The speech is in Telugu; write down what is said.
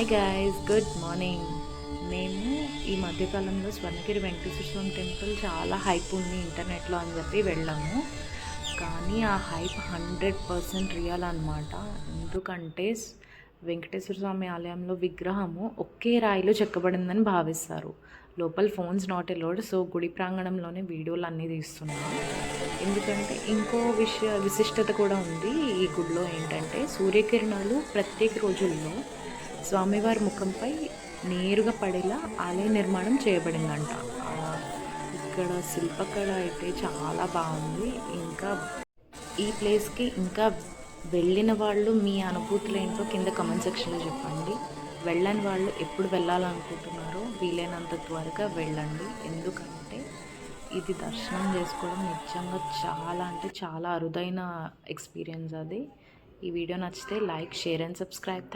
Hi guys, good morning. మేము ఈ మధ్యకాలంలో స్వర్ణగిరి వెంకటేశ్వర స్వామి టెంపుల్ చాలా హైప్ ఉంది ఇంటర్నెట్లో అని చెప్పి వెళ్ళాము. కానీ ఆ హైప్ 100% రియల్ అనమాట. ఎందుకంటే వెంకటేశ్వర స్వామి ఆలయంలో విగ్రహము ఒకే రాయిలో చెక్కబడిందని భావిస్తారు. లోపల ఫోన్స్ నాట్ ఎలౌడ్. సో గుడి ప్రాంగణంలోనే వీడియోలు అన్నీ తీస్తున్నాము. ఎందుకంటే ఇంకో విశిష్టత కూడా ఉంది ఈ గుడిలో. ఏంటంటే సూర్యకిరణాలు ప్రత్యేక రోజుల్లో స్వామివారి ముఖంపై నేరుగా పడేలా ఆలయ నిర్మాణం చేయబడిందంట. ఇక్కడ శిల్పకళ అయితే చాలా బాగుంది. ఇంకా ఈ ప్లేస్కి ఇంకా వెళ్ళిన వాళ్ళు మీ అనుభూతులు ఏంటో కింద కమెంట్ సెక్షన్లో చెప్పండి. వెళ్ళని వాళ్ళు ఎప్పుడు వెళ్ళాలనుకుంటున్నారో వీలైనంత త్వరగా వెళ్ళండి. ఎందుకంటే ఇది దర్శనం చేసుకోవడం నిజంగా చాలా అంటే చాలా అరుదైన ఎక్స్పీరియన్స్ అది. ఈ వీడియో నచ్చితే లైక్, షేర్ అండ్ సబ్స్క్రైబ్.